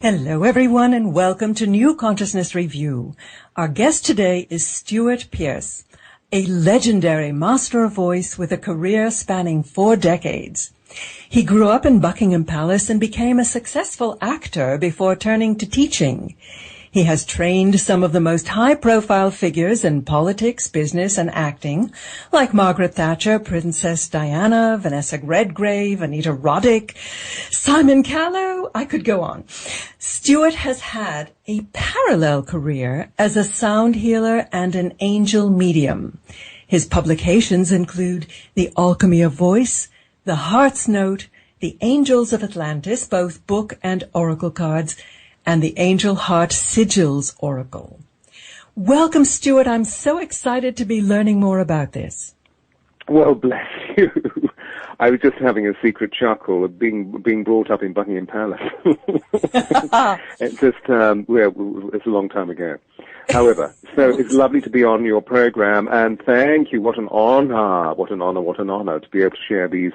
Hello, everyone, and welcome to New Consciousness Review. Our guest today is Stewart Pearce, a legendary master of voice with a career spanning 4 decades. He grew up in Buckingham Palace and became a successful actor before turning to teaching. He has trained some of the most high-profile figures in politics, business, and acting, like Margaret Thatcher, Princess Diana, Vanessa Redgrave, Anita Roddick, Simon Callow. I could go on. Stuart has had a parallel career as a sound healer and an angel medium. His publications include The Alchemy of Voice, The Heart's Note, The Angels of Atlantis, both book and oracle cards, and the Angel Heart Sigils Oracle. Welcome, Stuart. I'm so excited to be learning more about this. Well, bless you. I was just having a secret chuckle of being brought up in Buckingham Palace. It's just, it's a long time ago. However, so it's lovely to be on your program, and thank you. What an honor to be able to share these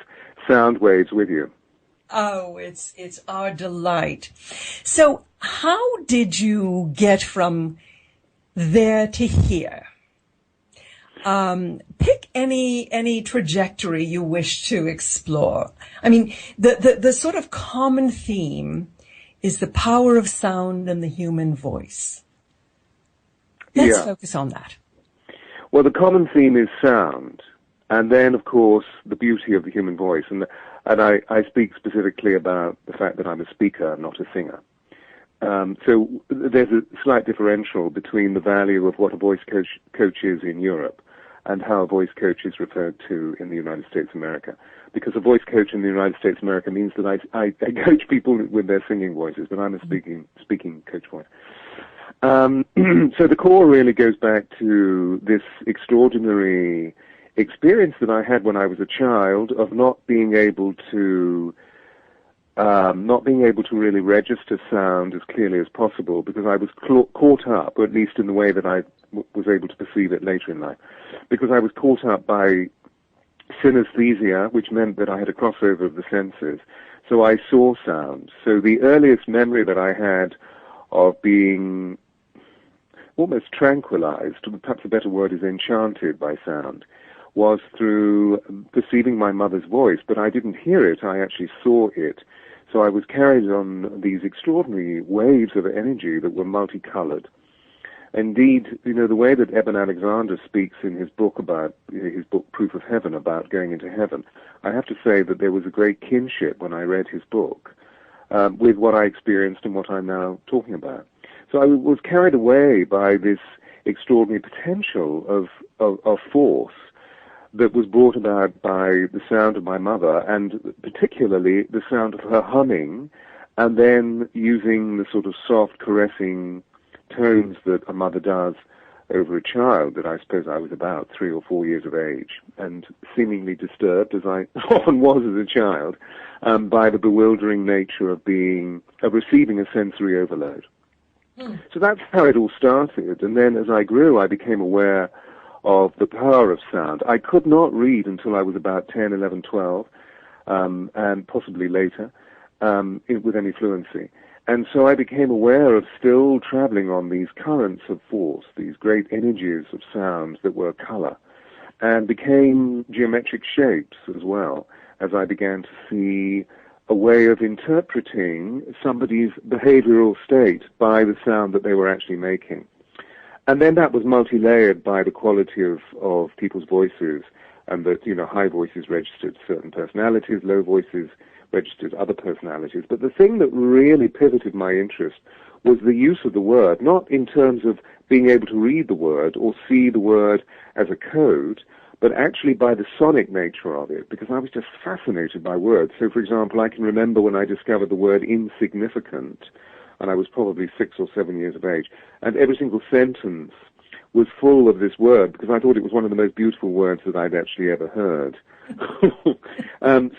sound waves with you. Oh, it's our delight. So how did you get from there to here? Pick any trajectory you wish to explore. I mean, the sort of common theme is the power of sound and the human voice. Let's focus on that. Well, the common theme is sound, and then, of course, the beauty of the human voice. And I speak specifically about the fact that I'm a speaker, not a singer. So there's a slight differential between the value of what a voice coach is in Europe and how a voice coach is referred to in the United States of America. Because a voice coach in the United States of America means that I coach people with their singing voices, but I'm a speaking coach voice. So the core really goes back to this extraordinary experience that I had when I was a child of not being able to really register sound as clearly as possible, because I was caught up, or at least in the way that I was able to perceive it later in life, because I was caught up by synesthesia, which meant that I had a crossover of the senses. So I saw sound. So the earliest memory that I had of being almost tranquilized, perhaps a better word is enchanted by sound, was through perceiving my mother's voice, but I didn't hear it, I actually saw it. So I was carried on these extraordinary waves of energy that were multicolored. Indeed, the way that Eben Alexander speaks in his book Proof of Heaven, about going into heaven, I have to say that there was a great kinship when I read his book with what I experienced and what I'm now talking about. So I was carried away by this extraordinary potential of force that was brought about by the sound of my mother, and particularly the sound of her humming, and then using the sort of soft, caressing tones that a mother does over a child, that I suppose I was about 3 or 4 years of age, and seemingly disturbed, as I often was as a child, by the bewildering nature of receiving a sensory overload. So that's how it all started, and then as I grew, I became aware of the power of sound. I could not read until I was about 10, 11, 12, and possibly later, with any fluency. And so I became aware of still traveling on these currents of force, these great energies of sound that were color, and became geometric shapes as well, as I began to see a way of interpreting somebody's behavioral state by the sound that they were actually making. And then that was multi-layered by the quality of people's voices, and that, high voices registered certain personalities, low voices registered other personalities. But the thing that really pivoted my interest was the use of the word, not in terms of being able to read the word or see the word as a code, but actually by the sonic nature of it, because I was just fascinated by words. So, for example, I can remember when I discovered the word insignificant, and I was probably 6 or 7 years of age, and every single sentence was full of this word, because I thought it was one of the most beautiful words that I'd actually ever heard.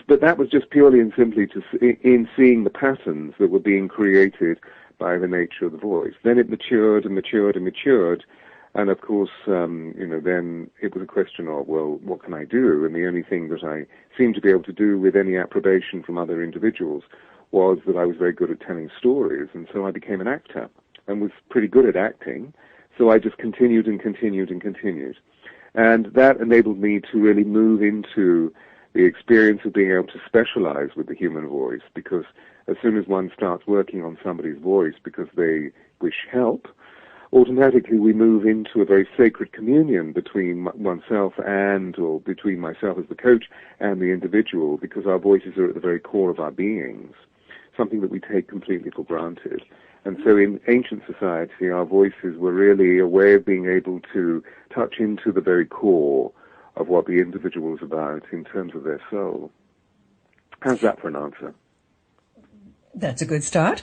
But that was just purely and simply in seeing the patterns that were being created by the nature of the voice. Then it matured and matured and matured, and of course, then it was a question of, well, what can I do? And the only thing that I seemed to be able to do with any approbation from other individuals was that I was very good at telling stories, and so I became an actor and was pretty good at acting. So I just continued and continued and continued. And that enabled me to really move into the experience of being able to specialize with the human voice, because as soon as one starts working on somebody's voice because they wish help, automatically we move into a very sacred communion between oneself and, or between myself as the coach and the individual, because our voices are at the very core of our beings, something that we take completely for granted. And so in ancient society, our voices were really a way of being able to touch into the very core of what the individual is about in terms of their soul. How's that for an answer? That's a good start.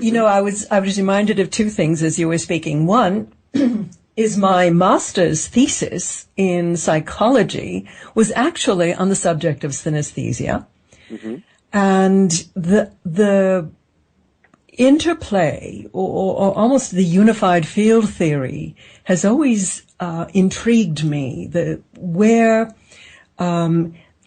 You know, I was reminded of two things as you were speaking. One is my master's thesis in psychology was actually on the subject of synesthesia. Mm-hmm. And the interplay or almost the unified field theory has always intrigued me, where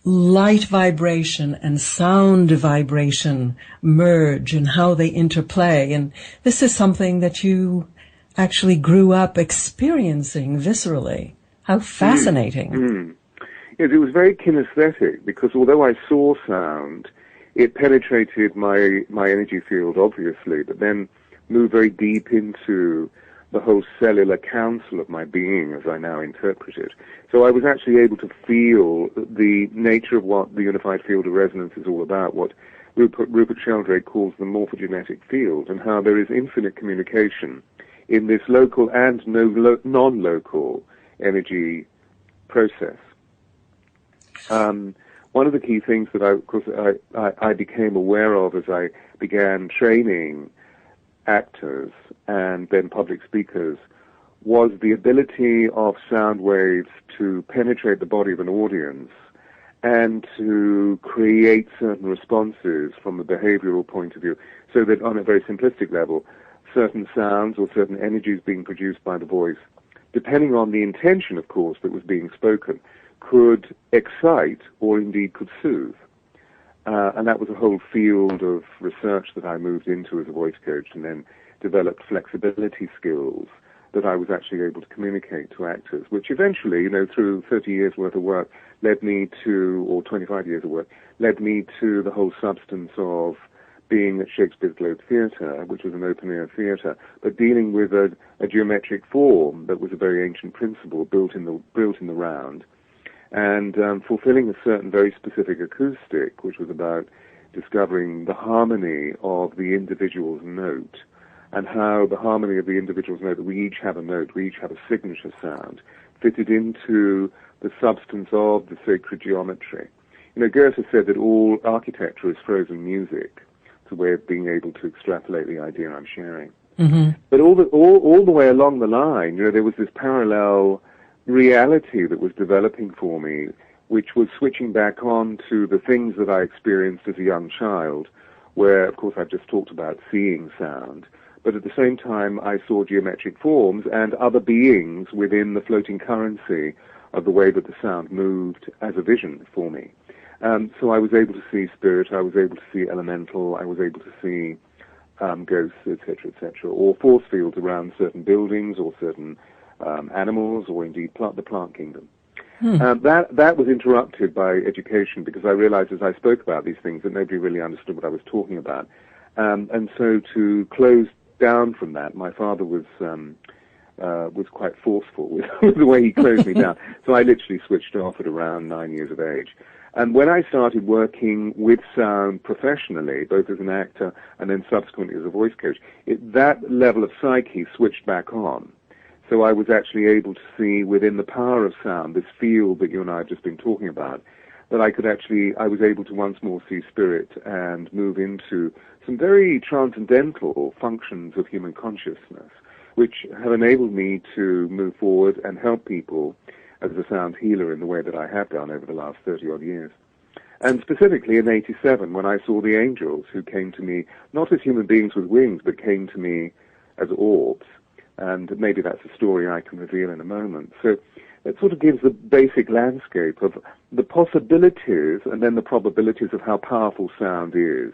light vibration and sound vibration merge and how they interplay. And this is something that you actually grew up experiencing viscerally. How fascinating. Yes, it was very kinesthetic, because although I saw sound, it penetrated my energy field, obviously, but then moved very deep into the whole cellular council of my being, as I now interpret it. So I was actually able to feel the nature of what the unified field of resonance is all about, what Rupert Sheldrake calls the morphogenetic field, and how there is infinite communication in this local and non-local energy process. One of the key things that I became aware of as I began training actors and then public speakers was the ability of sound waves to penetrate the body of an audience and to create certain responses from a behavioral point of view, so that on a very simplistic level, certain sounds or certain energies being produced by the voice, depending on the intention, of course, that was being spoken, could excite or indeed could soothe. And that was a whole field of research that I moved into as a voice coach, and then developed flexibility skills that I was actually able to communicate to actors, which eventually, through 30 years worth of work, led me to, or 25 years of work, led me to the whole substance of being at Shakespeare's Globe Theatre, which was an open-air theatre, but dealing with a geometric form that was a very ancient principle built in the round, and fulfilling a certain very specific acoustic, which was about discovering the harmony of the individual's note, and how the harmony of the individual's note, that we each have a note, we each have a signature sound, fitted into the substance of the sacred geometry. Goethe said that all architecture is frozen music. It's a way of being able to extrapolate the idea I'm sharing. Mm-hmm. But all the way along the line, there was this parallel reality that was developing for me, which was switching back on to the things that I experienced as a young child, where, of course, I've just talked about seeing sound, but at the same time I saw geometric forms and other beings within the floating currency of the way that the sound moved as a vision for me. So I was able to see spirit, I was able to see elemental, I was able to see ghosts, etc., or force fields around certain buildings or certain animals, or indeed the plant kingdom. That was interrupted by education, because I realized as I spoke about these things that nobody really understood what I was talking about. And so to close down from that, my father was quite forceful with the way he closed me down. So I literally switched off at around 9 years of age. And when I started working with sound professionally, both as an actor and then subsequently as a voice coach, that level of psyche switched back on. So I was actually able to see within the power of sound, this field that you and I have just been talking about, that I was able to once more see spirit and move into some very transcendental functions of human consciousness, which have enabled me to move forward and help people as a sound healer in the way that I have done over the last 30-odd years. And specifically in '87, when I saw the angels who came to me, not as human beings with wings, but came to me as orbs. And maybe that's a story I can reveal in a moment. So it sort of gives the basic landscape of the possibilities and then the probabilities of how powerful sound is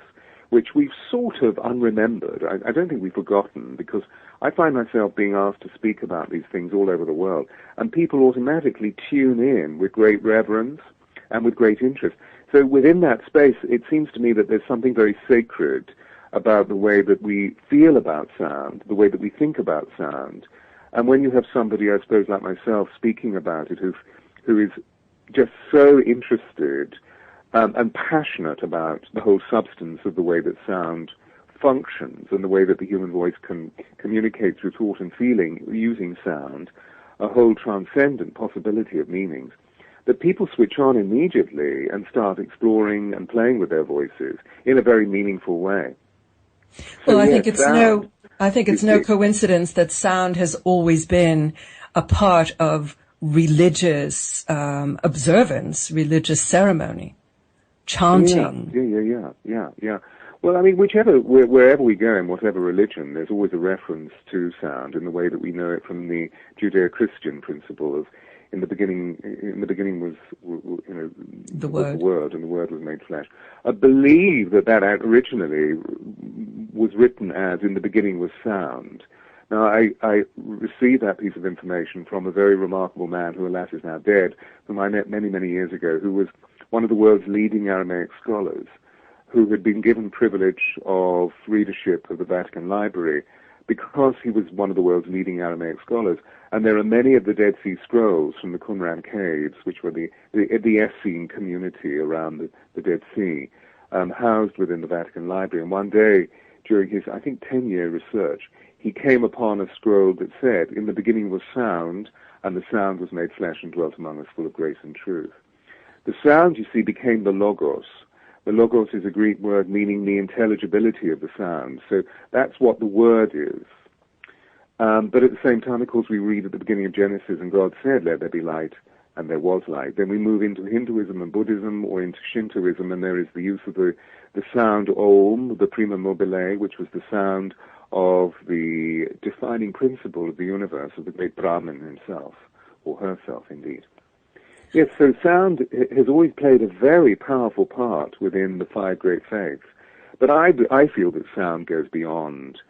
which we've sort of unremembered. I don't think we've forgotten, because I find myself being asked to speak about these things all over the world, and people automatically tune in with great reverence and with great interest. So within that space, it seems to me that there's something very sacred about the way that we feel about sound, the way that we think about sound. And when you have somebody, I suppose, like myself, speaking about it, who is just so interested and passionate about the whole substance of the way that sound functions and the way that the human voice can communicate through thought and feeling using sound, a whole transcendent possibility of meanings, that people switch on immediately and start exploring and playing with their voices in a very meaningful way. Well, I think it's no coincidence that sound has always been a part of religious observance, religious ceremony, chanting. Yeah. Well, I mean, wherever we go in whatever religion, there's always a reference to sound in the way that we know it from the Judeo-Christian principle of, in the beginning was, the Word, and the Word was made flesh. I believe that originally was written as, in the beginning was sound. Now, I received that piece of information from a very remarkable man who, alas, is now dead, whom I met many, many years ago, who was one of the world's leading Aramaic scholars, who had been given privilege of readership of the Vatican Library because he was one of the world's leading Aramaic scholars. And there are many of the Dead Sea Scrolls from the Qumran caves, which were the Essene community around the Dead Sea, housed within the Vatican Library. And one day, during his, I think, 10-year research, he came upon a scroll that said, "In the beginning was sound, and the sound was made flesh and dwelt among us, full of grace and truth." The sound, you see, became the logos. The logos is a Greek word meaning the intelligibility of the sound. So that's what the word is. But at the same time, of course, we read at the beginning of Genesis, and God said, "Let there be light," and there was light. Then we move into Hinduism and Buddhism, or into Shintoism, and there is the use of the sound Om, the prima mobile, which was the sound of the defining principle of the universe, of the great Brahman himself, or herself, indeed. Yes, so sound has always played a very powerful part within the five great faiths. But I feel that sound goes beyond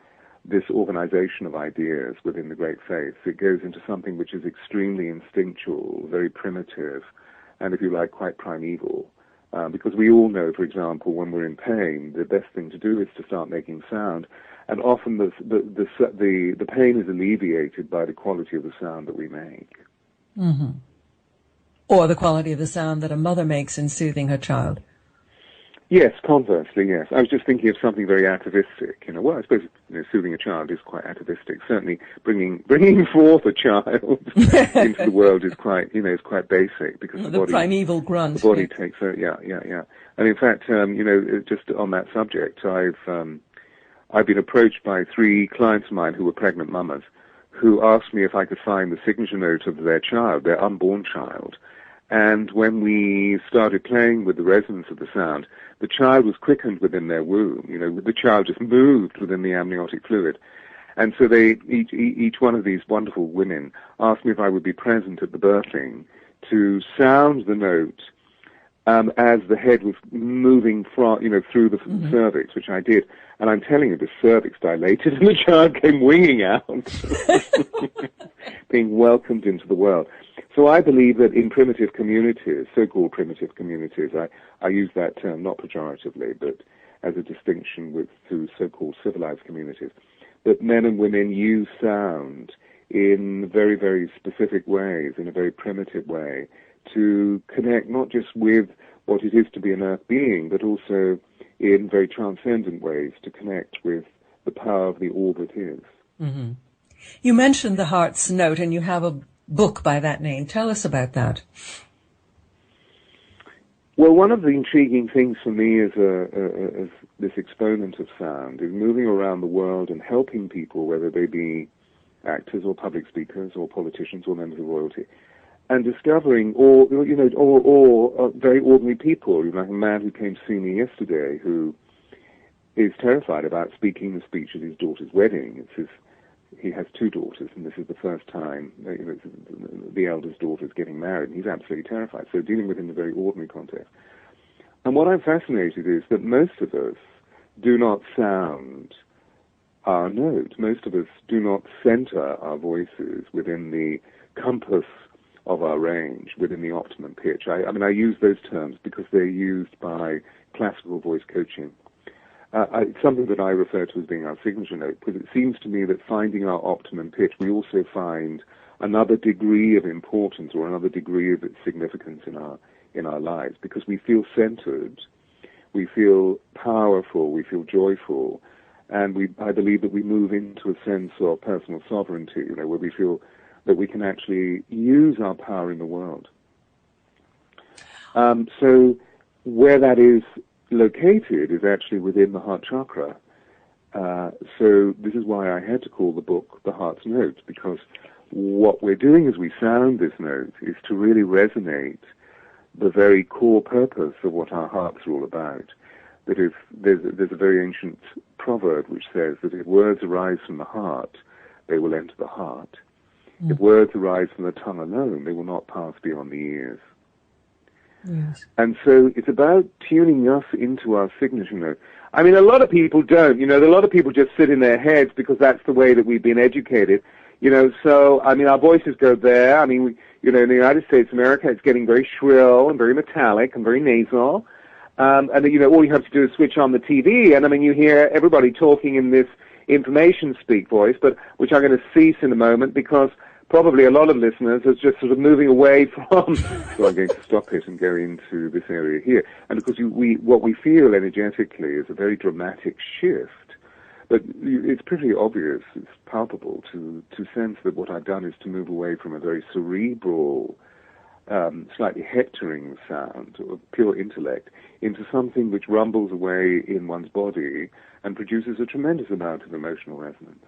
this organization of ideas within the great faiths. It goes into something which is extremely instinctual, very primitive, and, if you like, quite primeval. Because we all know, for example, when we're in pain, the best thing to do is to start making sound. And often the pain is alleviated by the quality of the sound that we make. Mm-hmm. Or the quality of the sound that a mother makes in soothing her child. Yes, conversely, yes. I was just thinking of something very atavistic. Well, I suppose soothing a child is quite atavistic. Certainly, bringing forth a child into the world is quite, is quite basic, because the body, primeval grunt. The body takes yeah. And in fact, just on that subject, I've been approached by 3 clients of mine who were pregnant mamas, who asked me if I could find the signature note of their child, their unborn child. And when we started playing with the resonance of the sound, the child was quickened within their womb. The child just moved within the amniotic fluid. And so each one of these wonderful women asked me if I would be present at the birthing to sound the note as the head was moving through the cervix, which I did. And I'm telling you, the cervix dilated and the child came winging out, being welcomed into the world. So I believe that in primitive communities, so-called primitive communities, I use that term not pejoratively, but as a distinction to so-called civilized communities, that men and women use sound in very, very specific ways, in a very primitive way, to connect not just with what it is to be an earth being, but also in very transcendent ways to connect with the power of the all that is. Mm-hmm. You mentioned the heart's note, and you have a book by that name. Tell us about that. Well, one of the intriguing things for me as this exponent of sound is moving around the world and helping people, whether they be actors or public speakers or politicians or members of royalty, and discovering, or very ordinary people. Like a man who came to see me yesterday who is terrified about speaking the speech at his daughter's wedding. He has 2 daughters, and this is the first time the eldest daughter is getting married, and he's absolutely terrified. So dealing with him in a very ordinary context. And what I'm fascinated is that most of us do not sound our note. Most of us do not center our voices within the compass of our range, within the optimum pitch. I mean, I use those terms because they're used by classical voice coaching. It's something that I refer to as being our signature note, because it seems to me that finding our optimum pitch, we also find another degree of importance or another degree of its significance in our lives, because we feel centered, we feel powerful, we feel joyful, and I believe that we move into a sense of personal sovereignty, where we feel that we can actually use our power in the world. So where that is located is actually within the heart chakra. So this is why I had to call the book The Heart's Note, because what we're doing as we sound this note is to really resonate the very core purpose of what our hearts are all about. That if there's a very ancient proverb which says that if words arise from the heart, they will enter the heart. If words arise from the tongue alone, they will not pass beyond the ears. Yes. And so it's about tuning us into our signature note. I mean, a lot of people don't. A lot of people just sit in their heads because that's the way that we've been educated. So, I mean, our voices go there. I mean, in the United States, America, it's getting very shrill and very metallic and very nasal. And all you have to do is switch on the TV, and I mean, you hear everybody talking in this information speak voice, but which I'm going to cease in a moment because probably a lot of listeners are just sort of moving away from. So I'm going to stop it and go into this area here. And of course, what we feel energetically is a very dramatic shift. But it's pretty obvious, it's palpable to sense that what I've done is to move away from a very cerebral, slightly hectoring sound of pure intellect into something which rumbles away in one's body and produces a tremendous amount of emotional resonance.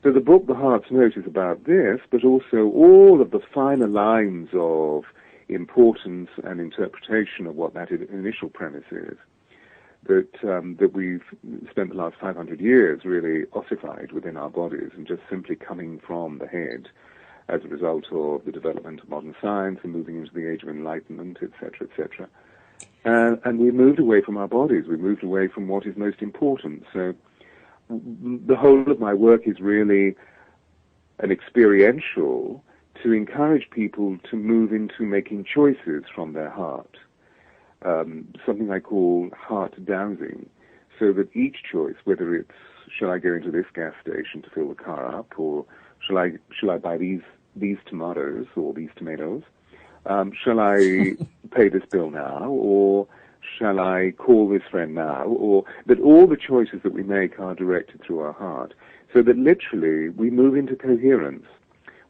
So the book, The Heart's Note, is about this, but also all of the finer lines of importance and interpretation of what that initial premise is, that we've spent the last 500 years really ossified within our bodies and just simply coming from the head as a result of the development of modern science and moving into the age of enlightenment, etc., etc. And we moved away from our bodies. We moved away from what is most important. So the whole of my work is really an experiential to encourage people to move into making choices from their heart, something I call heart dowsing, so that each choice, whether it's shall I go into this gas station to fill the car up, or shall I buy these tomatoes or these tomatoes, shall I pay this bill now, or shall I call this friend now, or that all the choices that we make are directed through our heart, so that literally we move into coherence.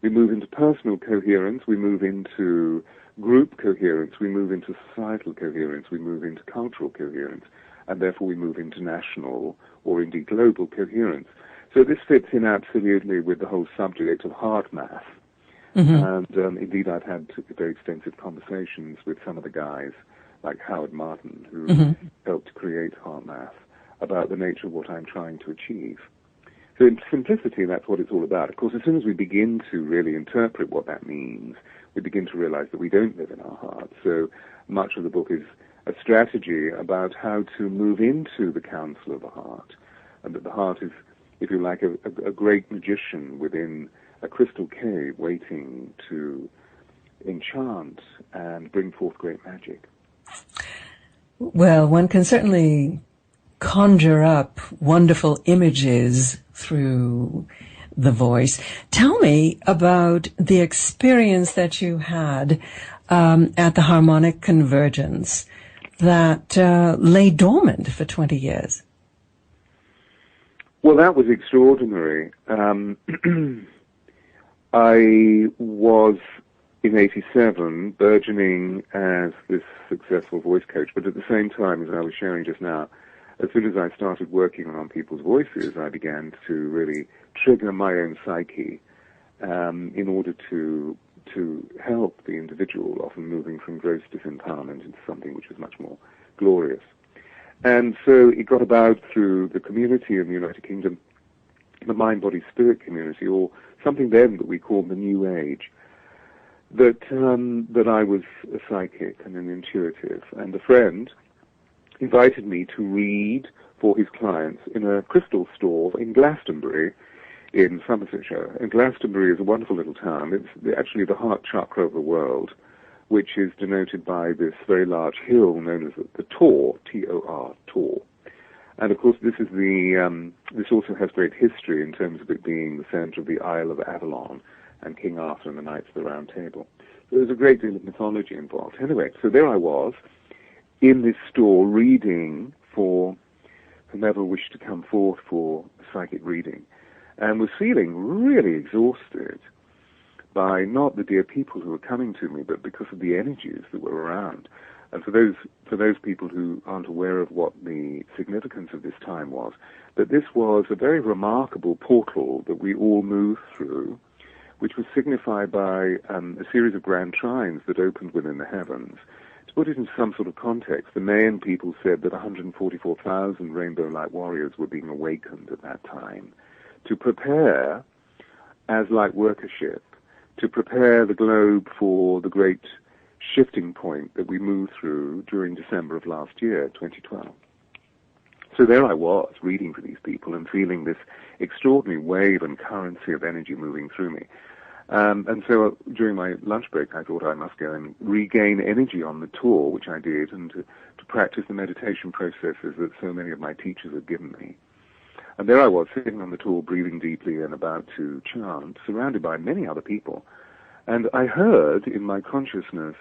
We move into personal coherence, we move into group coherence, we move into societal coherence, we move into cultural coherence, and therefore we move into national or indeed global coherence. So this fits in absolutely with the whole subject of heart math. And indeed I've had very extensive conversations with some of the guys like Howard Martin, who helped create heart math, about the nature of what I'm trying to achieve. So in simplicity, that's what it's all about. Of course, as soon as we begin to really interpret what that means, we begin to realize that we don't live in our heart. So much of the book is a strategy about how to move into the counsel of the heart, and that the heart is, if you like, a great magician within a crystal cave waiting to enchant and bring forth great magic. Well, one can certainly conjure up wonderful images through the voice. Tell me about the experience that you had at the harmonic convergence that lay dormant for 20 years. Well, that was extraordinary. I was, in 87, burgeoning as this successful voice coach, but at the same time, as I was sharing just now, as soon as I started working on people's voices, I began to really trigger my own psyche in order to help the individual, often moving from gross disempowerment into something which was much more glorious. And so it got about through the community in the United Kingdom, the mind-body-spirit community, or something then that we call the New Age, that I was a psychic and an intuitive. And a friend invited me to read for his clients in a crystal store in Glastonbury in Somersetshire. And Glastonbury is a wonderful little town. It's actually the heart chakra of the world, which is denoted by this very large hill known as the Tor, T-O-R, Tor. And of course, this also has great history in terms of it being the center of the Isle of Avalon and King Arthur and the Knights of the Round Table. So there's a great deal of mythology involved. Anyway, so there I was in this store reading for whomever wished to come forth for psychic reading, and was feeling really exhausted by not the dear people who were coming to me, but because of the energies that were around. And for those people who aren't aware of what the significance of this time was, that this was a very remarkable portal that we all moved through, which was signified by a series of grand trines that opened within the heavens. To put it in some sort of context, the Mayan people said that 144,000 rainbow light warriors were being awakened at that time to prepare, as light workership, to prepare the globe for the great shifting point that we moved through during December of last year, 2012. So there I was, reading for these people and feeling this extraordinary wave and currency of energy moving through me. And so during my lunch break, I thought I must go and regain energy on the tour, which I did, and to practice the meditation processes that so many of my teachers had given me. And there I was, sitting on the tour, breathing deeply and about to chant, surrounded by many other people. And I heard in my consciousness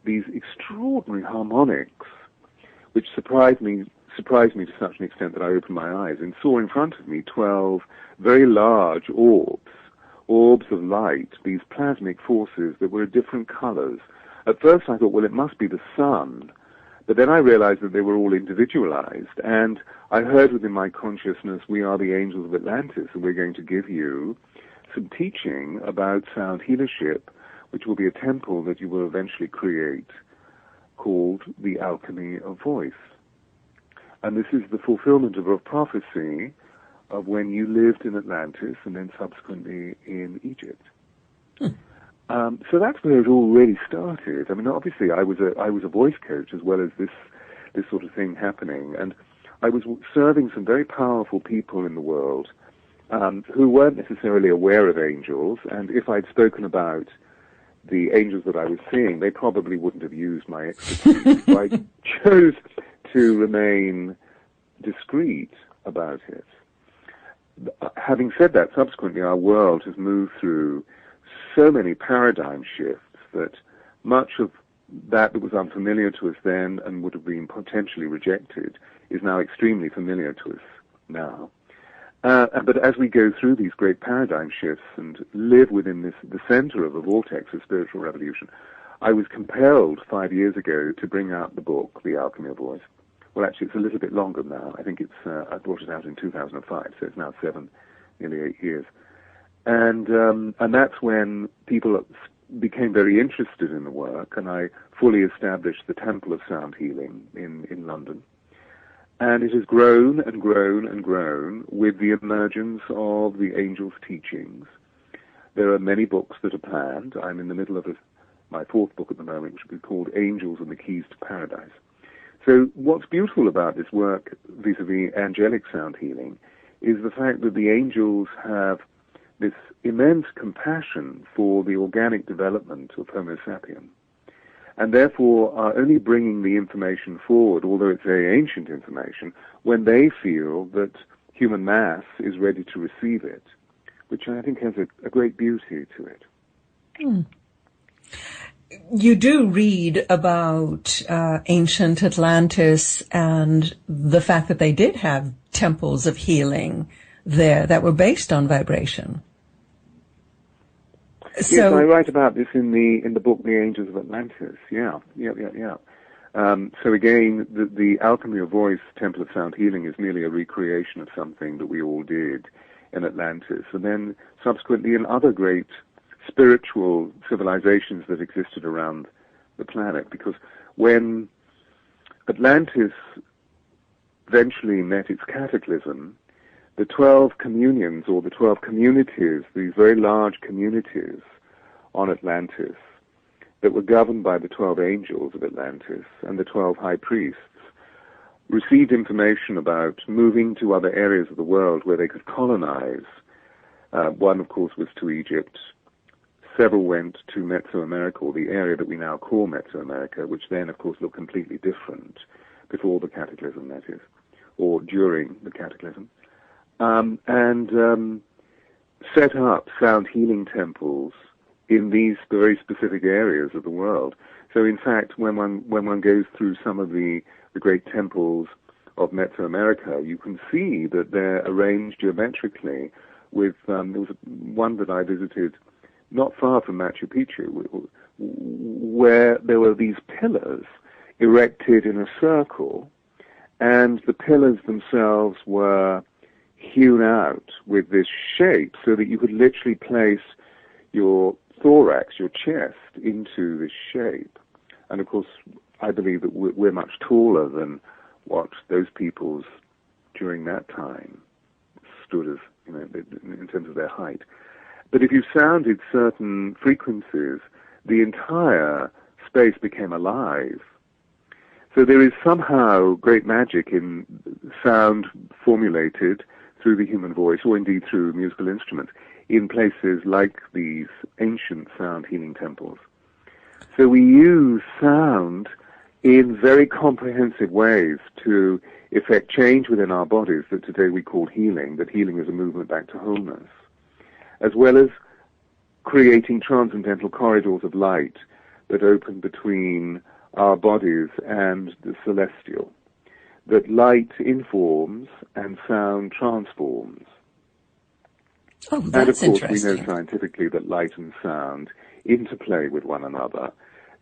these extraordinary harmonics, which surprised me to such an extent that I opened my eyes and saw in front of me 12 very large orbs of light, these plasmic forces that were different colors. At first I thought, well, it must be the sun, but then I realized that they were all individualized, and I heard within my consciousness, we are the angels of Atlantis, and we're going to give you some teaching about sound healership, which will be a temple that you will eventually create called the Alchemy of Voice. And this is the fulfillment of a prophecy of when you lived in Atlantis and then subsequently in Egypt. So that's where it all really started. I mean, obviously, I was a voice coach as well as this sort of thing happening, and I was serving some very powerful people in the world who weren't necessarily aware of angels, and if I'd spoken about the angels that I was seeing, they probably wouldn't have used my expertise. So I chose to remain discreet about it. Having said that, subsequently our world has moved through so many paradigm shifts that much of that was unfamiliar to us then and would have been potentially rejected is now extremely familiar to us now. But as we go through these great paradigm shifts and live within the center of a vortex of spiritual revolution, I was compelled 5 years ago to bring out the book, The Alchemy of Voice. Well, actually, it's a little bit longer now. I think I brought it out in 2005, so it's now nearly 8 years. And that's when people became very interested in the work, and I fully established the Temple of Sound Healing in London. And it has grown and grown and grown with the emergence of the angels' teachings. There are many books that are planned. I'm in the middle of my fourth book at the moment, which will be called Angels and the Keys to Paradise. So what's beautiful about this work vis-a-vis angelic sound healing is the fact that the angels have this immense compassion for the organic development of Homo sapien, and therefore are only bringing the information forward, although it's very ancient information, when they feel that human mass is ready to receive it, which I think has a great beauty to it. Mm. You do read about ancient Atlantis and the fact that they did have temples of healing there that were based on vibration. Yes, I write about this in the book The Angels of Atlantis. Yeah. So again, the Alchemy of Voice, Temple of Sound Healing, is merely a recreation of something that we all did in Atlantis, and then subsequently in other great spiritual civilizations that existed around the planet. Because when Atlantis eventually met its cataclysm, the 12 communions, or the 12 communities, these very large communities on Atlantis that were governed by the 12 angels of Atlantis and the 12 high priests, received information about moving to other areas of the world where they could colonize. One, of course, was to Egypt. Several went to Mesoamerica, or the area that we now call Mesoamerica, which then, of course, looked completely different before the cataclysm, that is, or during the cataclysm, and set up sound healing temples in these very specific areas of the world. So, in fact, when one goes through some of the great temples of Mesoamerica, you can see that they're arranged geometrically with, there was one that I visited not far from Machu Picchu, where there were these pillars erected in a circle, and the pillars themselves were hewn out with this shape so that you could literally place your thorax, your chest, into this shape. And of course, I believe that we're much taller than what those peoples during that time stood as, in terms of their height. But if you sounded certain frequencies, the entire space became alive. So there is somehow great magic in sound formulated through the human voice, or indeed through musical instruments, in places like these ancient sound healing temples. So we use sound in very comprehensive ways to effect change within our bodies that today we call healing, that healing is a movement back to wholeness, as well as creating transcendental corridors of light that open between our bodies and the celestial, that light informs and sound transforms. Oh, that's and of course, interesting. we know scientifically that light and sound interplay with one another,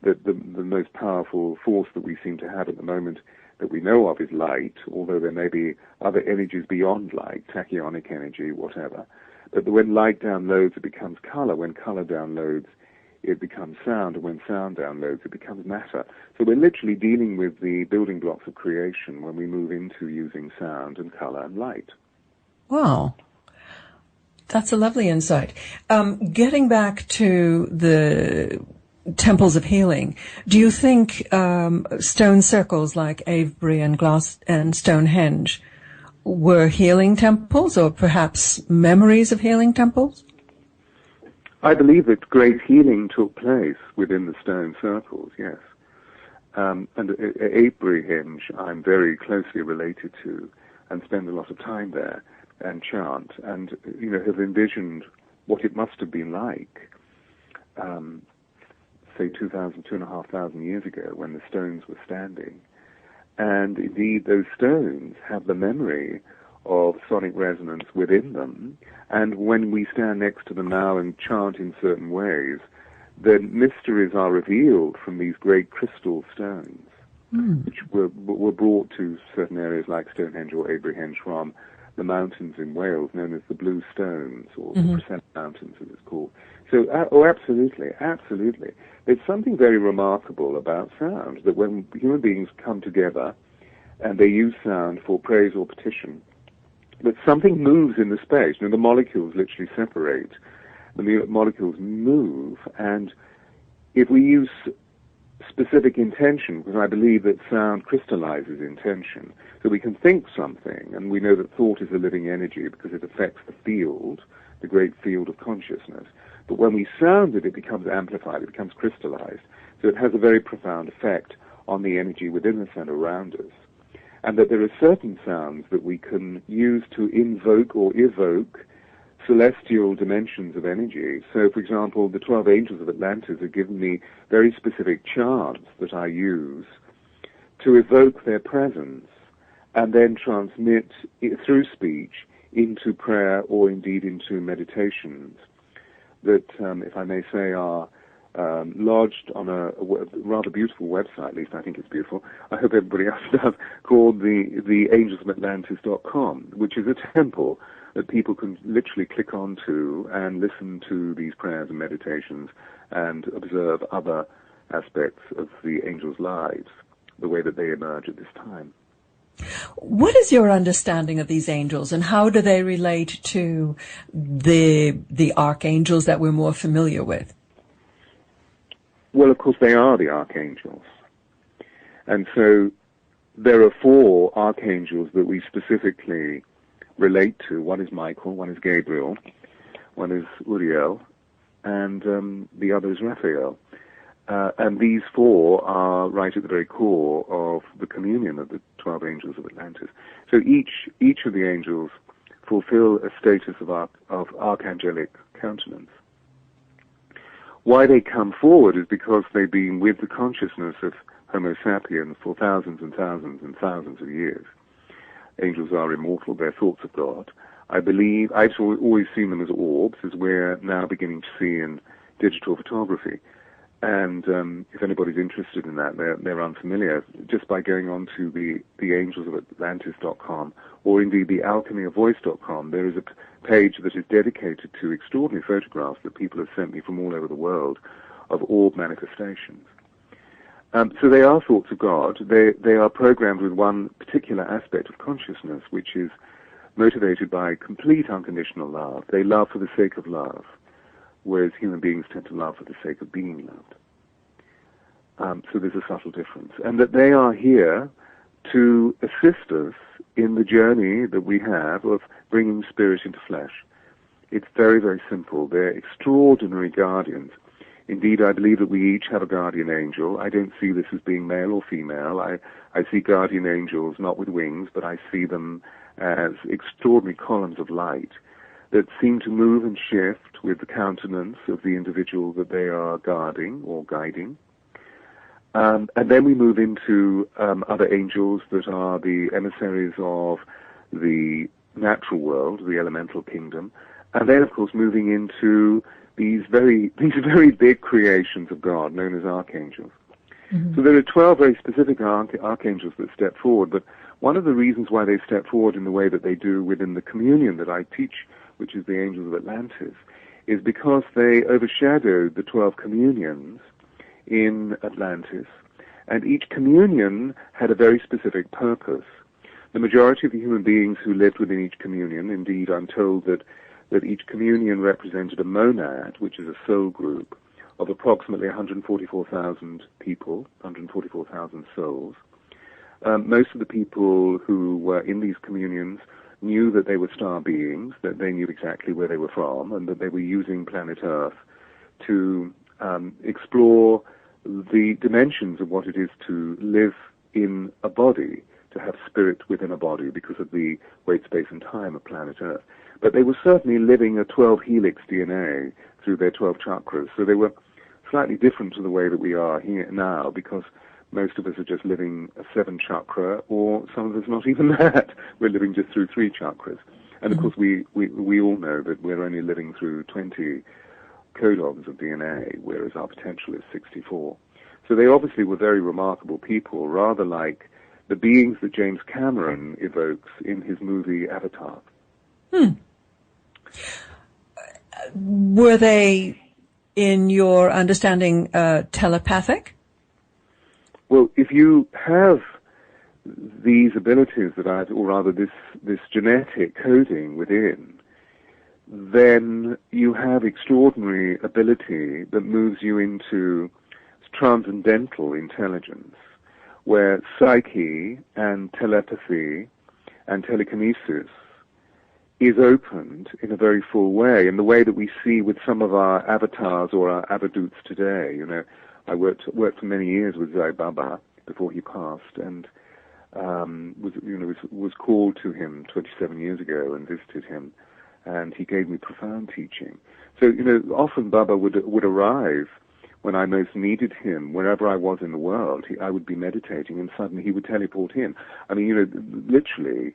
that the most powerful force that we seem to have at the moment that we know of is light, although there may be other energies beyond light, tachyonic energy, whatever. But when light downloads, it becomes color. When color downloads, it becomes sound. And when sound downloads, it becomes matter. So we're literally dealing with the building blocks of creation when we move into using sound and color and light. Wow. That's a lovely insight. Getting back to the temples of healing, do you think stone circles like Avebury and Stonehenge were healing temples, or perhaps memories of healing temples? I believe that great healing took place within the stone circles, yes. And Avebury I'm very closely related to and spend a lot of time there and chant and, have envisioned what it must have been like, say 2,500 years ago when the stones were standing. And indeed, those stones have the memory of sonic resonance within them. And when we stand next to them now and chant in certain ways, the mysteries are revealed from these great crystal stones, which were brought to certain areas like Stonehenge or Abrahenge from the mountains in Wales, known as the Blue Stones, or the Present Mountains, as it's called. So, absolutely, absolutely. There's something very remarkable about sound, that when human beings come together and they use sound for praise or petition, that something moves in the space. The molecules literally separate. The molecules move, and if we use specific intention, because I believe that sound crystallizes intention, so we can think something, and we know that thought is a living energy because it affects the field, the great field of consciousness. But when we sound it, it becomes amplified, it becomes crystallized. So it has a very profound effect on the energy within us and around us. And that there are certain sounds that we can use to invoke or evoke celestial dimensions of energy. So, for example, the 12 Angels of Atlantis have given me very specific chants that I use to evoke their presence and then transmit it through speech into prayer or indeed into meditations that, if I may say, are lodged on a rather beautiful website, at least I think it's beautiful, I hope everybody else does, called the angelsofatlantis.com, which is a temple that people can literally click onto and listen to these prayers and meditations and observe other aspects of the angels' lives, the way that they emerge at this time. What is your understanding of these angels, and how do they relate to the archangels that we're more familiar with? Well, of course, they are the archangels. And so there are 4 archangels that we specifically relate to. One is Michael, one is Gabriel, one is Uriel, and the other is Raphael. And these 4 are right at the very core of the communion of the 12 angels of Atlantis. So each of the angels fulfill a status of archangelic countenance. Why they come forward is because they've been with the consciousness of Homo sapiens for thousands and thousands and thousands of years. Angels are immortal, they're thoughts of God. I believe, I've always seen them as orbs, as we're now beginning to see in digital photography. And if anybody's interested in that, they're unfamiliar, just by going on to the angelsofatlantis.com, or indeed the alchemyofvoice.com, there is a page that is dedicated to extraordinary photographs that people have sent me from all over the world of orb manifestations. So they are thoughts of God. They are programmed with one particular aspect of consciousness, which is motivated by complete unconditional love. They love for the sake of love, whereas human beings tend to love for the sake of being loved. So there's a subtle difference. And that they are here to assist us in the journey that we have of bringing spirit into flesh. It's very, very simple. They're extraordinary guardians. Indeed, I believe that we each have a guardian angel. I don't see this as being male or female. I see guardian angels not with wings, but I see them as extraordinary columns of light that seem to move and shift with the countenance of the individual that they are guarding or guiding. And then we move into other angels that are the emissaries of the natural world, the elemental kingdom, and then, of course, moving into these very big creations of God known as archangels. Mm-hmm. So there are 12 very specific archangels that step forward, but one of the reasons why they step forward in the way that they do within the communion that I teach, which is the Angels of Atlantis, is because they overshadow the 12 communions in Atlantis, and each communion had a very specific purpose. The majority of the human beings who lived within each communion, indeed I'm told that each communion represented a monad, which is a soul group, of approximately 144,000 people, 144,000 souls. Most of the people who were in these communions knew that they were star beings, that they knew exactly where they were from, and that they were using planet Earth to explore the dimensions of what it is to live in a body, to have spirit within a body because of the weight, space, and time of planet Earth. But they were certainly living a 12-helix DNA through their 12 chakras. So they were slightly different to the way that we are here now, because most of us are just living a 7-chakra, or some of us not even that. We're living just through 3 chakras. And of course, we all know that we're only living through 20 codons of DNA, whereas our potential is 64. So they obviously were very remarkable people, rather like the beings that James Cameron evokes in his movie Avatar. Were they, in your understanding, telepathic? Well, if you have these abilities that or rather this genetic coding within, then you have extraordinary ability that moves you into transcendental intelligence, where psyche and telepathy and telekinesis is opened in a very full way, in the way that we see with some of our avatars or our avadoots today. You know, I worked for many years with Sai Baba before he passed, and was called to him 27 years ago and visited him, and he gave me profound teaching. So, often Baba would arrive when I most needed him, wherever I was in the world. I would be meditating, and suddenly he would teleport in. I mean, literally,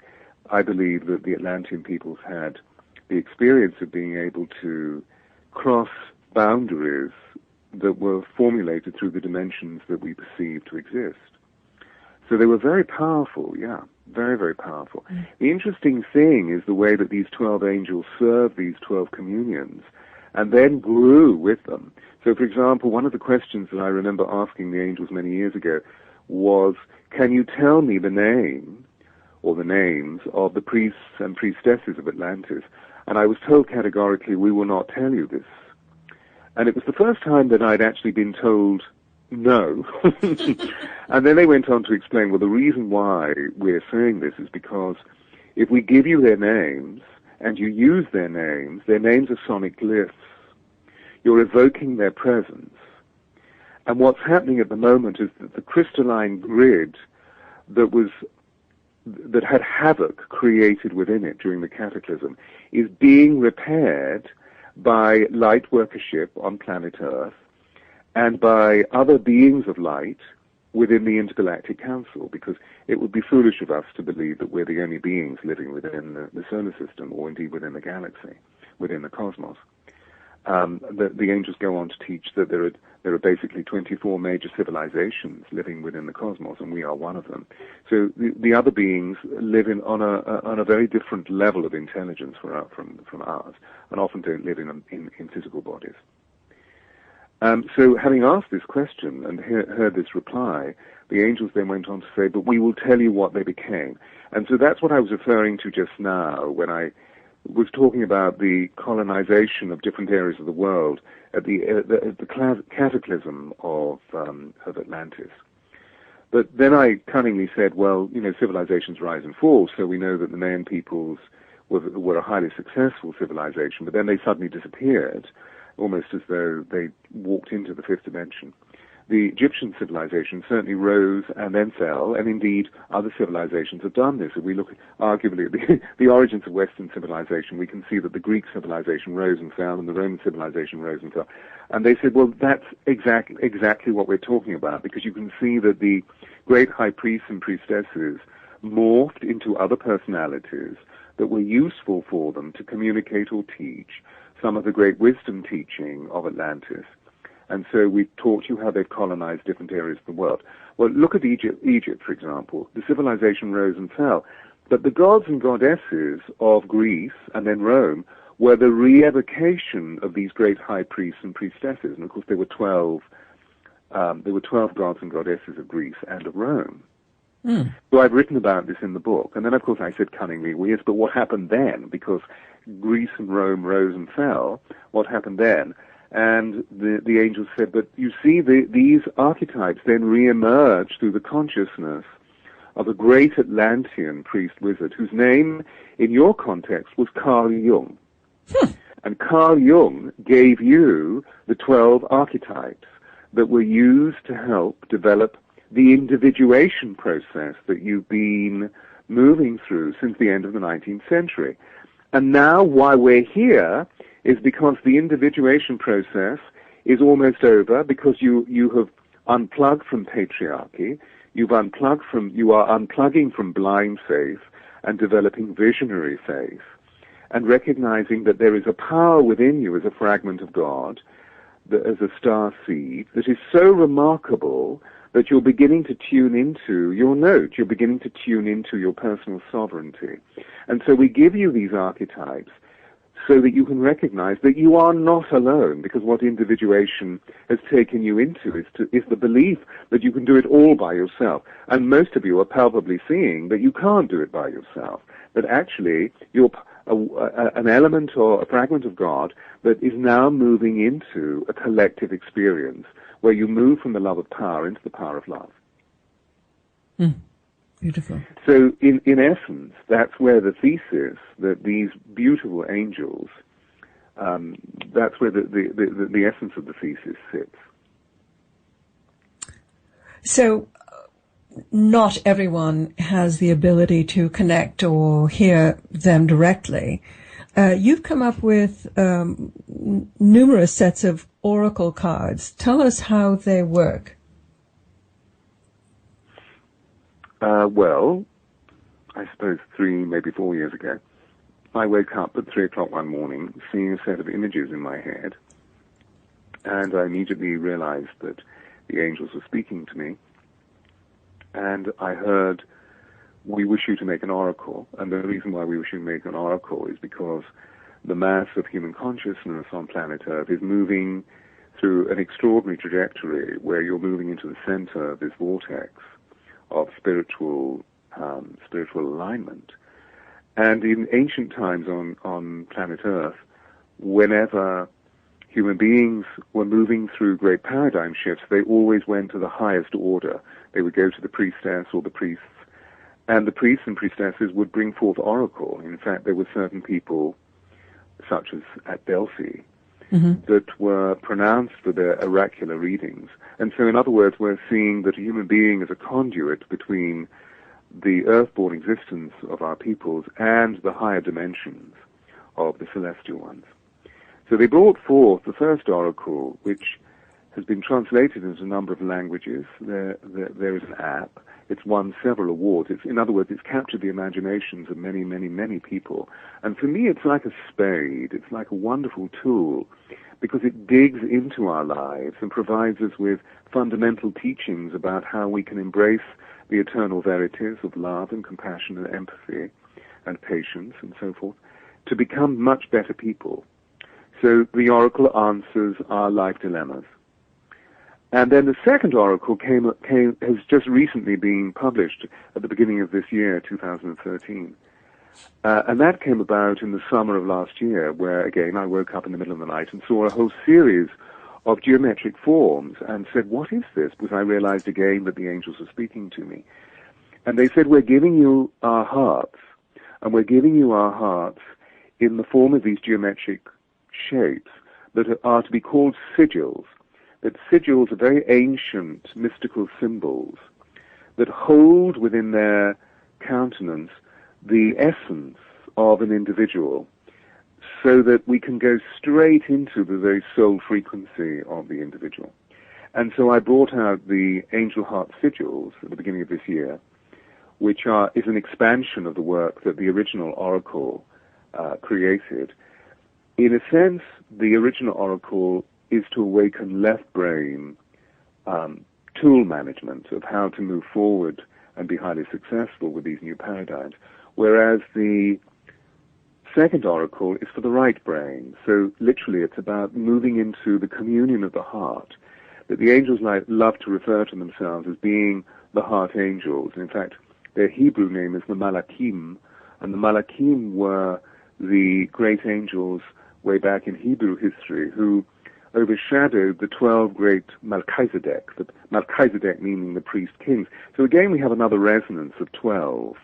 I believe that the Atlantean peoples had the experience of being able to cross boundaries that were formulated through the dimensions that we perceive to exist. So they were very powerful, yeah, very, very powerful. Mm. The interesting thing is the way that these 12 angels served these 12 communions and then grew with them. So, for example, one of the questions that I remember asking the angels many years ago was, can you tell me the name or the names of the priests and priestesses of Atlantis? And I was told categorically, we will not tell you this. And it was the first time that I'd actually been told no. And then they went on to explain, well, the reason why we're saying this is because if we give you their names and you use their names are sonic glyphs. You're evoking their presence. And what's happening at the moment is that the crystalline grid that had havoc created within it during the cataclysm is being repaired by light workership on planet Earth and by other beings of light within the Intergalactic Council, because it would be foolish of us to believe that we're the only beings living within the solar system, or indeed within the galaxy, within the cosmos. The angels go on to teach that there are basically 24 major civilizations living within the cosmos, and we are one of them. So the other beings live on a very different level of intelligence from ours, and often don't live in physical bodies. So having asked this question and heard this reply, the angels then went on to say, but we will tell you what they became. And so that's what I was referring to just now when I was talking about the colonization of different areas of the world at the cataclysm of Atlantis. But then I cunningly said, well, civilizations rise and fall, so we know that the Mayan peoples were a highly successful civilization, but then they suddenly disappeared, almost as though they walked into the fifth dimension. The Egyptian civilization certainly rose and then fell, and indeed other civilizations have done this. If we look arguably at the origins of Western civilization, we can see that the Greek civilization rose and fell, and the Roman civilization rose and fell. And they said, well, that's exactly what we're talking about, because you can see that the great high priests and priestesses morphed into other personalities that were useful for them to communicate or teach some of the great wisdom teaching of Atlantis. And so we taught you how they've colonized different areas of the world. Well, look at Egypt, for example. The civilization rose and fell. But the gods and goddesses of Greece and then Rome were the re-evocation of these great high priests and priestesses. And of course, there were 12 gods and goddesses of Greece and of Rome. Mm. So I've written about this in the book. And then, of course, I said cunningly, well, yes, but what happened then? Because Greece and Rome rose and fell. What happened then? And the angels said, but you see, these archetypes then re-emerge through the consciousness of a great Atlantean priest-wizard whose name, in your context, was Carl Jung. And Carl Jung gave you the 12 archetypes that were used to help develop the individuation process that you've been moving through since the end of the 19th century. And now, why we're here is because the individuation process is almost over, because you have unplugged from patriarchy, you are unplugging from blind faith and developing visionary faith, and recognizing that there is a power within you as a fragment of God, as a star seed, that is so remarkable that you're beginning to tune into your note, you're beginning to tune into your personal sovereignty. And so we give you these archetypes so that you can recognize that you are not alone, because what individuation has taken you into is the belief that you can do it all by yourself. And most of you are palpably seeing that you can't do it by yourself, that actually you're an element or a fragment of God that is now moving into a collective experience where you move from the love of power into the power of love. Mm. Beautiful. So, in essence, that's where the thesis that these beautiful angels, that's where the essence of the thesis sits. So, not everyone has the ability to connect or hear them directly. You've come up with numerous sets of oracle cards. Tell us how they work. Well, I suppose 3, maybe 4 years ago, I woke up at 3 o'clock one morning seeing a set of images in my head, and I immediately realized that the angels were speaking to me, and I heard, we wish you to make an oracle, and the reason why we wish you to make an oracle is because the mass of human consciousness on planet Earth is moving through an extraordinary trajectory where you're moving into the center of this vortex of spiritual alignment. And in ancient times on planet Earth, whenever human beings were moving through great paradigm shifts, they always went to the highest order. They would go to the priestess or the priests, and the priests and priestesses would bring forth oracle. In fact, there were certain people, such as at Delphi, that were pronounced for their oracular readings. And so, in other words, we're seeing that a human being is a conduit between the earthborn existence of our peoples and the higher dimensions of the celestial ones. So they brought forth the first oracle, which has been translated into a number of languages. There is an app. It's won several awards. In other words, it's captured the imaginations of many, many, many people. And for me, it's like a spade. It's like a wonderful tool because it digs into our lives and provides us with fundamental teachings about how we can embrace the eternal verities of love and compassion and empathy and patience and so forth to become much better people. So the oracle answers our life dilemmas. And then the second oracle has just recently been published at the beginning of this year, 2013. And that came about in the summer of last year, where, again, I woke up in the middle of the night and saw a whole series of geometric forms and said, what is this? Because I realized again that the angels were speaking to me. And they said, we're giving you our hearts, and we're giving you our hearts in the form of these geometric shapes that are to be called sigils. That sigils are very ancient mystical symbols that hold within their countenance the essence of an individual, so that we can go straight into the very soul frequency of the individual. And so I brought out the Angel Heart Sigils at the beginning of this year, which is an expansion of the work that the original oracle created. In a sense, the original oracle is to awaken left brain tool management of how to move forward and be highly successful with these new paradigms, whereas the second oracle is for the right brain. So literally it's about moving into the communion of the heart, that the angels love to refer to themselves as being the heart angels. In fact, their Hebrew name is the Malakim, and the Malakim were the great angels way back in Hebrew history who overshadowed the 12 great Melchizedek, the Melchizedek meaning the priest kings. So again we have another resonance of 12,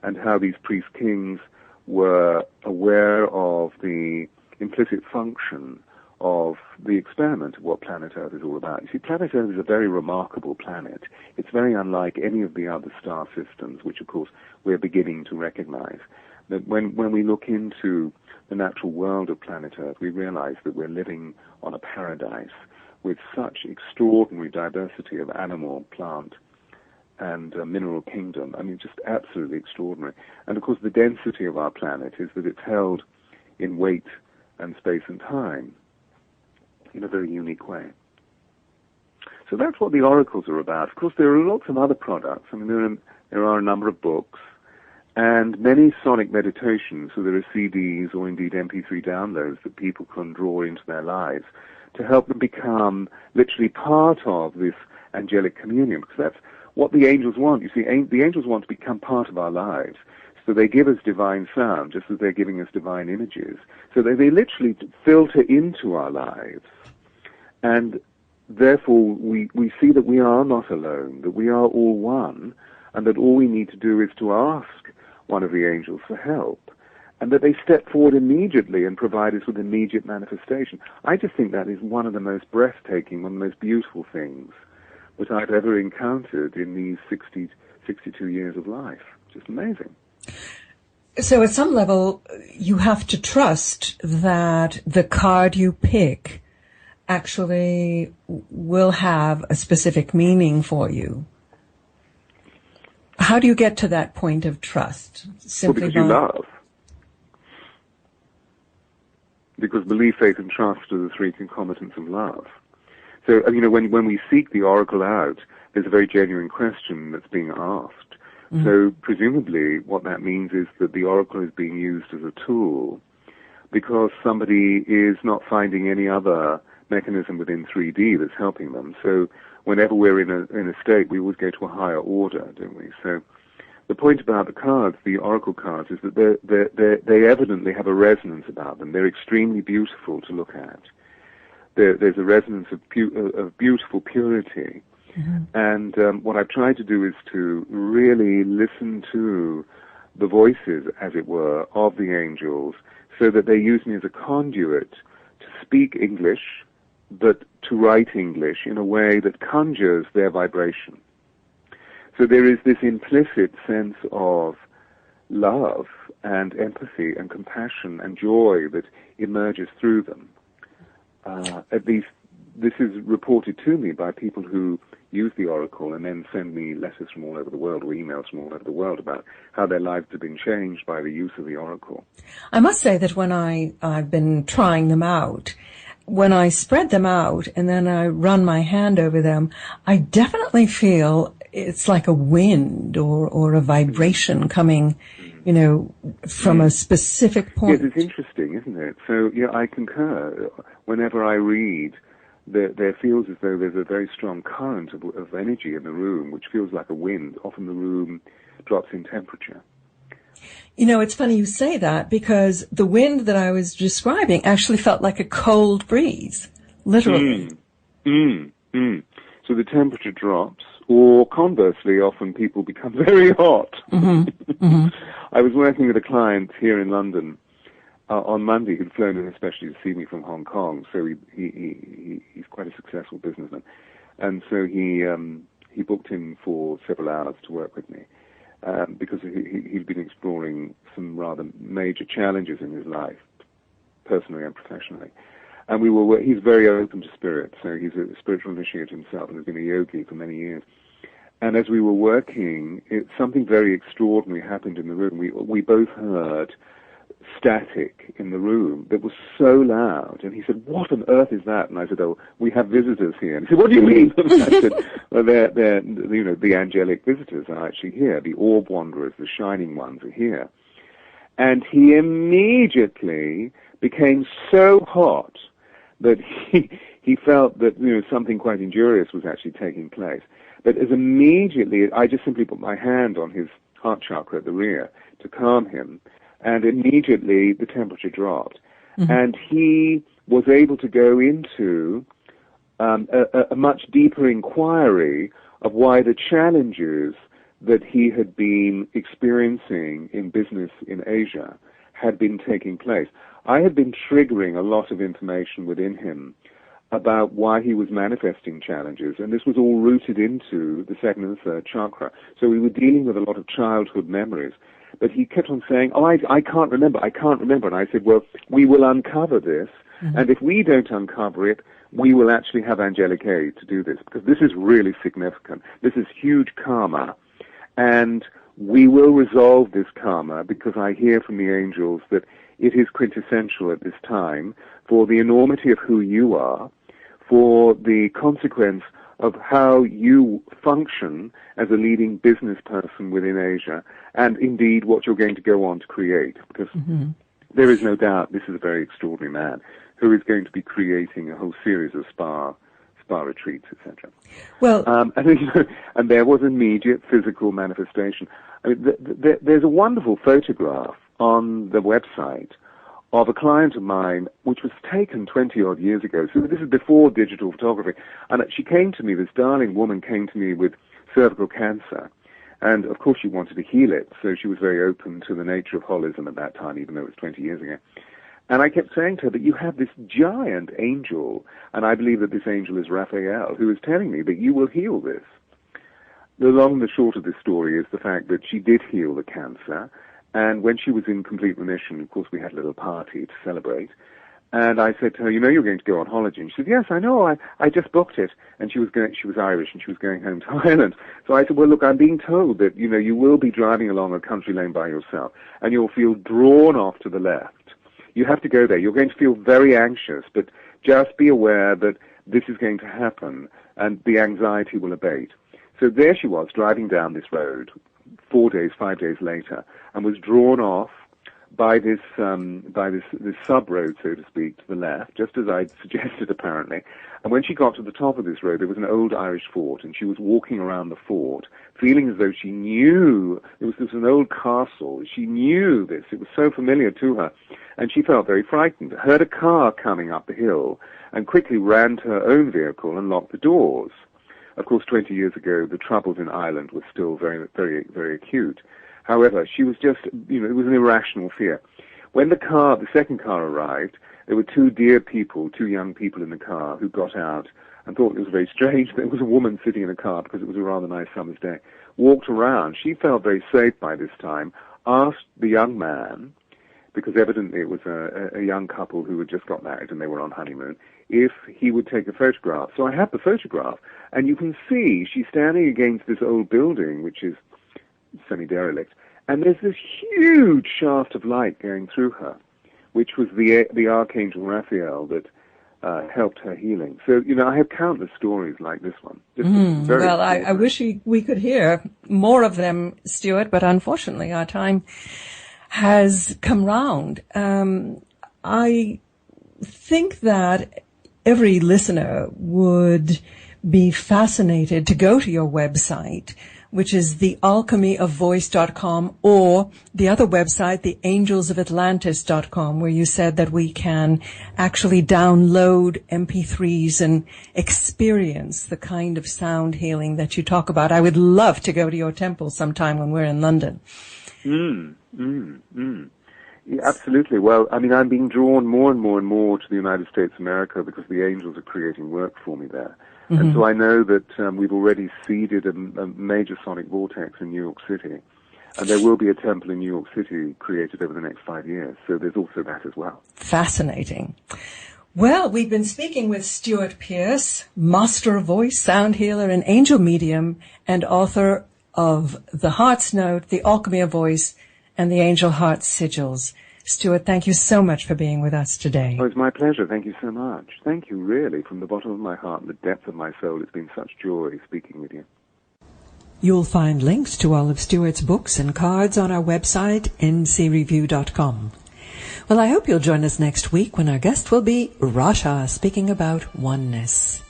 and how these priest kings were aware of the implicit function of the experiment of what planet Earth is all about. You see, planet Earth is a very remarkable planet. It's very unlike any of the other star systems, which of course we're beginning to recognize. That when we look into the natural world of planet Earth, we realize that we're living on a paradise with such extraordinary diversity of animal, plant, and mineral kingdom. I mean, just absolutely extraordinary. And of course, the density of our planet is that it's held in weight and space and time in a very unique way. So that's what the oracles are about. Of course, there are lots of other products. I mean, there are a number of books and many sonic meditations. So there are CDs or indeed MP3 downloads that people can draw into their lives to help them become literally part of this angelic communion, because that's what the angels want. You see, the angels want to become part of our lives. So they give us divine sound, just as they're giving us divine images. So they literally filter into our lives. And therefore, we see that we are not alone, that we are all one, and that all we need to do is to ask one of the angels for help, and that they step forward immediately and provide us with immediate manifestation. I just think that is one of the most breathtaking, one of the most beautiful things that I've ever encountered in these 62 years of life. Just amazing. So at some level, you have to trust that the card you pick actually will have a specific meaning for you. How do you get to that point of trust? Simply because you love. Because belief, faith, and trust are the three concomitants of love. So, when we seek the oracle out, there's a very genuine question that's being asked. Mm-hmm. So, presumably, what that means is that the oracle is being used as a tool because somebody is not finding any other mechanism within 3D that's helping them. So, whenever we're in a state, we always go to a higher order, don't we? So, the point about the cards, the oracle cards, is that they evidently have a resonance about them. They're extremely beautiful to look at. there's a resonance of beautiful purity. And what I've tried to do is to really listen to the voices, as it were, of the angels, so that they use me as a conduit to speak English, but to write English in a way that conjures their vibration. So there is this implicit sense of love and empathy and compassion and joy that emerges through them. At least this is reported to me by people who use the oracle and then send me letters from all over the world or emails from all over the world about how their lives have been changed by the use of the oracle. I must say that when I've been trying them out, when I spread them out and then I run my hand over them, I definitely feel it's like a wind or a vibration coming, from a specific point. Yes, it's interesting, isn't it? So, yeah, I concur. Whenever I read, there feels as though there's a very strong current of energy in the room, which feels like a wind. Often the room drops in temperature. It's funny you say that, because the wind that I was describing actually felt like a cold breeze, literally. So the temperature drops, or conversely, often people become very hot. I was working with a client here in London on Monday who'd flown in especially to see me from Hong Kong. So he's quite a successful businessman, and so he booked in for several hours to work with me. Because he'd been exploring some rather major challenges in his life, personally and professionally. And he's very open to spirit, so he's a spiritual initiate himself and has been a yogi for many years. And as we were working, something very extraordinary happened in the room. We both heard static in the room that was so loud. And he said, "What on earth is that?" And I said, "Oh, we have visitors here." And he said, "What do you mean?" And I said, "Well, they're the angelic visitors are actually here. The orb wanderers, the shining ones are here." And he immediately became so hot that he felt that something quite injurious was actually taking place. But as immediately, I just simply put my hand on his heart chakra at the rear to calm him, and immediately the temperature dropped. And he was able to go into a much deeper inquiry of why the challenges that he had been experiencing in business in Asia had been taking place. I had been triggering a lot of information within him about why he was manifesting challenges, and this was all rooted into the second and third chakra. So we were dealing with a lot of childhood memories. But he kept on saying, "Oh, I can't remember. And I said, "Well, we will uncover this, and if we don't uncover it, we will actually have angelic aid to do this, because this is really significant. This is huge karma, and we will resolve this karma, because I hear from the angels that it is quintessential at this time for the enormity of who you are, for the consequence of how you function as a leading business person within Asia, and indeed what you're going to go on to create, because there is no doubt this is a very extraordinary man who is going to be creating a whole series of spa retreats, etc." Well, and there was immediate physical manifestation. I mean, there's a wonderful photograph on the website of a client of mine, which was taken 20-odd years ago. So this is before digital photography. And she came to me, this darling woman came to me with cervical cancer. And, of course, she wanted to heal it. So she was very open to the nature of holism at that time, even though it was 20 years ago. And I kept saying to her that you have this giant angel, and I believe that this angel is Raphael, who is telling me that you will heal this. The long and the short of this story is the fact that she did heal the cancer. And when she was in complete remission, of course, we had a little party to celebrate. And I said to her, "You're going to go on holiday." And she said, "Yes, I know. I just booked it." And she was Irish, and she was going home to Ireland. So I said, "Well, look, I'm being told that, you will be driving along a country lane by yourself, and you'll feel drawn off to the left. You have to go there. You're going to feel very anxious, but just be aware that this is going to happen, and the anxiety will abate." So there she was, driving down this road, 5 days later, and was drawn off by this sub-road, so to speak, to the left, just as I'd suggested, apparently. And when she got to the top of this road, there was an old Irish fort, and she was walking around the fort, feeling as though she knew, this was an old castle, she knew this, it was so familiar to her, and she felt very frightened. Heard a car coming up the hill, and quickly ran to her own vehicle and locked the doors. Of course, 20 years ago, the troubles in Ireland were still very, very, very acute. However, she was just, it was an irrational fear. When the second car arrived, there were two young people in the car who got out and thought it was very strange that there was a woman sitting in a car because it was a rather nice summer's day. Walked around. She felt very safe by this time, asked the young man, because evidently it was a young couple who had just got married and they were on honeymoon, if he would take a photograph. So I have the photograph, and you can see she's standing against this old building, which is semi-derelict, and there's this huge shaft of light going through her, which was the Archangel Raphael that helped her healing. So, I have countless stories like this one. Well, I wish we could hear more of them, Stuart, but unfortunately our time has come round. I think that every listener would be fascinated to go to your website, which is thealchemyofvoice.com, or the other website, theangelsofatlantis.com, where you said that we can actually download MP3s and experience the kind of sound healing that you talk about. I would love to go to your temple sometime when we're in London. Yeah, absolutely. Well, I'm being drawn more and more and more to the United States of America because the angels are creating work for me there. Mm-hmm. And so I know that we've already seeded a major sonic vortex in New York City. And there will be a temple in New York City created over the next 5 years. So there's also that as well. Fascinating. Well, we've been speaking with Stewart Pearce, master of voice, sound healer, and angel medium, and author of The Heart's Note, The Alchemy of Voice, and the Angel Heart Sigils. Stuart, thank you so much for being with us today. Oh, it's my pleasure. Thank you so much. Thank you, really, from the bottom of my heart and the depth of my soul. It's been such joy speaking with you. You'll find links to all of Stuart's books and cards on our website, ncreview.com. Well, I hope you'll join us next week when our guest will be Rasha, speaking about oneness.